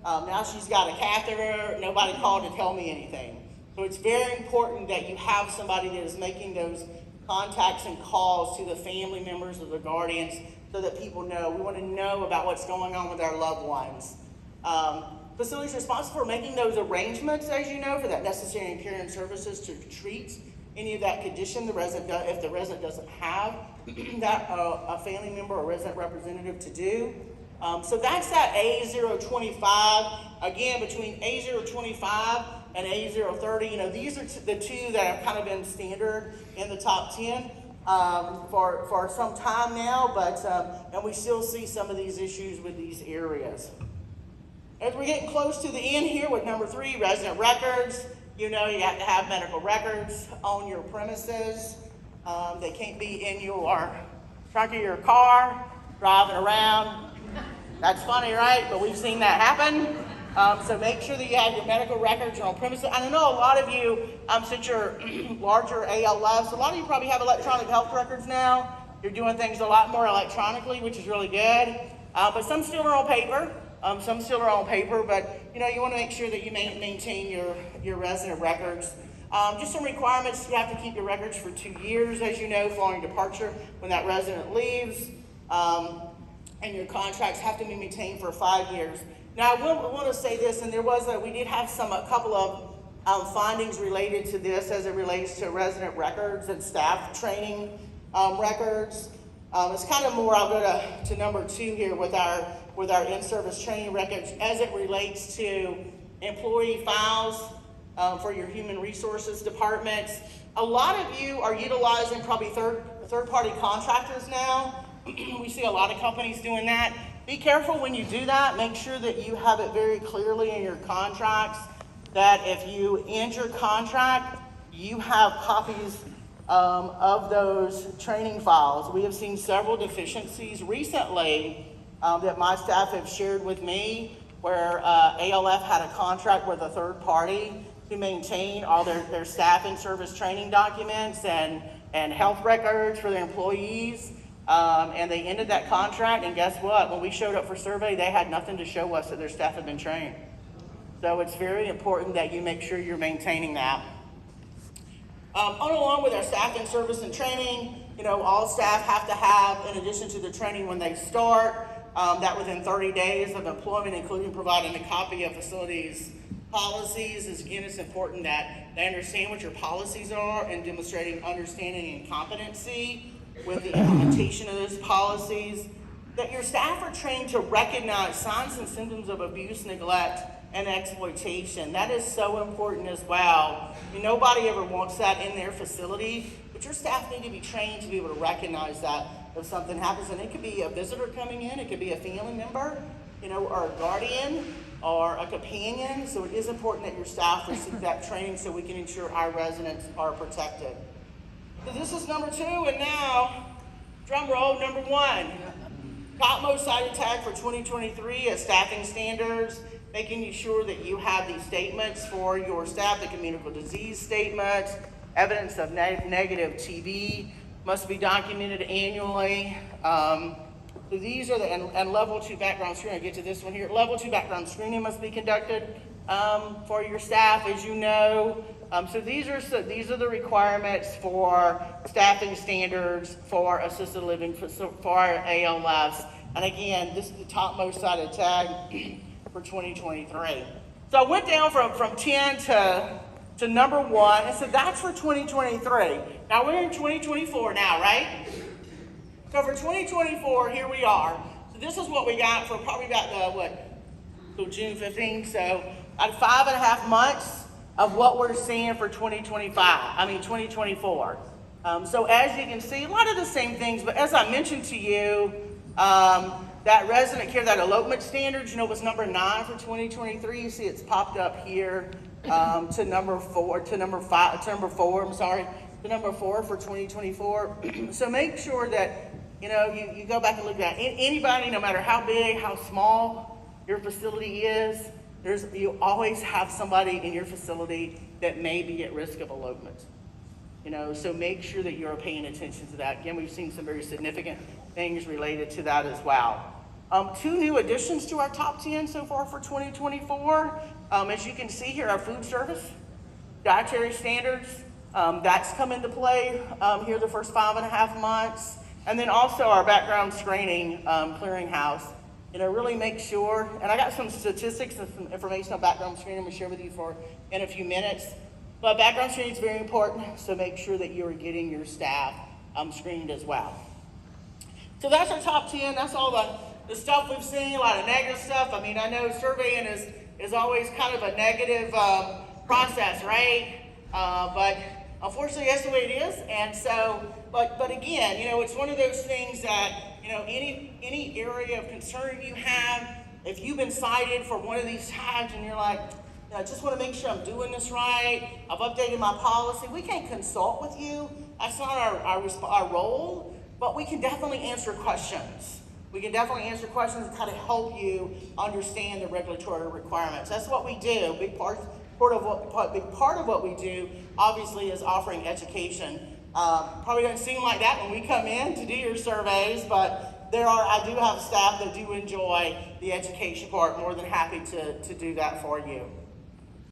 Now she's got a catheter, nobody called to tell me anything. So it's very important that you have somebody that is making those contacts and calls to the family members or the guardians so that people know. We want to know about what's going on with our loved ones. Facilities responsible for making those arrangements, as you know, for that necessary and caring services to treat any of that condition if the resident doesn't have that a family member or resident representative to do. So that's that A025. Again, between A025 and A030, these are the two that have kind of been standard in the top 10 for some time now, and we still see some of these issues with these areas. As we're getting close to the end here with number 3, resident records, you have to have medical records on your premises. They can't be in your trunk of your car, driving around. That's funny, right? But we've seen that happen. So make sure that you have your medical records on premises. And I know a lot of you, since you're larger ALFs, a lot of you probably have electronic health records now. You're doing things a lot more electronically, which is really good. But some still are on paper. But you want to make sure that you maintain your resident records. Just some requirements: you have to keep your records for 2 years, as you know, following departure when that resident leaves. And your contracts have to be maintained for 5 years. Now, I want to say this, and we did have a couple of findings related to this as it relates to resident records and staff training records. It's kind of more. I'll go to number 2 here with our in-service training records as it relates to employee files for your human resources departments. A lot of you are utilizing probably third-party contractors now. We see a lot of companies doing that. Be careful when you do that. Make sure that you have it very clearly in your contracts that if you end your contract, you have copies of those training files. We have seen several deficiencies recently that my staff have shared with me where ALF had a contract with a third party to maintain all their staff and service training documents and health records for their employees. And they ended that contract, and guess what? When we showed up for survey, they had nothing to show us that their staff had been trained. So it's very important that you make sure you're maintaining that. Along with our staff and service and training, all staff have to have, in addition to the training when they start, that within 30 days of employment, including providing a copy of facilities policies. Again, it's important that they understand what your policies are and demonstrating understanding and competency with the implementation of those policies, that your staff are trained to recognize signs and symptoms of abuse, neglect, and exploitation. That is so important as well. Nobody ever wants that in their facility, but your staff need to be trained to be able to recognize that if something happens. And it could be a visitor coming in, it could be a family member, or a guardian, or a companion. So it is important that your staff receive that training so we can ensure our residents are protected. So this is number 2, and now, drum roll, number 1. Topmost cited tag for 2023 is staffing standards, making sure that you have these statements for your staff, the communicable disease statement, evidence of negative TB must be documented annually. So these are and level 2 background screening. I'll get to this one here. Level 2 background screening must be conducted for your staff, as you know. So these are the requirements for staffing standards for assisted living for our ALFs. And again, this is the topmost cited tag for 2023. So I went down from 10 to number 1, and so that's for 2023. Now we're in 2024 now, right? So for 2024, here we are. So this is what we got for probably about June 15th. So about 5.5 months of what we're seeing for 2024. So as you can see, a lot of the same things, but as I mentioned to you, that resident care, that elopement standards, was number 9 for 2023. You see it's popped up here to number 4 for 2024. So make sure that, you go back and look at anybody, no matter how big, how small your facility is, you always have somebody in your facility that may be at risk of elopement. So make sure that you're paying attention to that. Again, we've seen some very significant things related to that as well. Two new additions to our top 10 so far for 2024. As you can see here, our food service, dietary standards, that's come into play here the first 5.5 months. And then also our background screening clearinghouse. Really make sure, and I got some statistics and some information on background screening I'm going to share with you in a few minutes. But background screening is very important, so make sure that you're getting your staff screened as well. So that's our top 10. That's all the stuff we've seen, a lot of negative stuff. I mean, I know surveying is always kind of a negative process, right? But unfortunately, that's the way it is. And so, but again, it's one of those things that, any area of concern you have, if you've been cited for one of these tags and you're like, I just want to make sure I'm doing this right, I've updated my policy, we can't consult with you. That's not our role, but we can definitely answer questions. We can definitely answer questions and kind of help you understand the regulatory requirements. That's what we do. Big part of what we do, obviously, is offering education. Probably doesn't seem like that when we come in to do your surveys, but I do have staff that do enjoy the education part. More than happy to do that for you.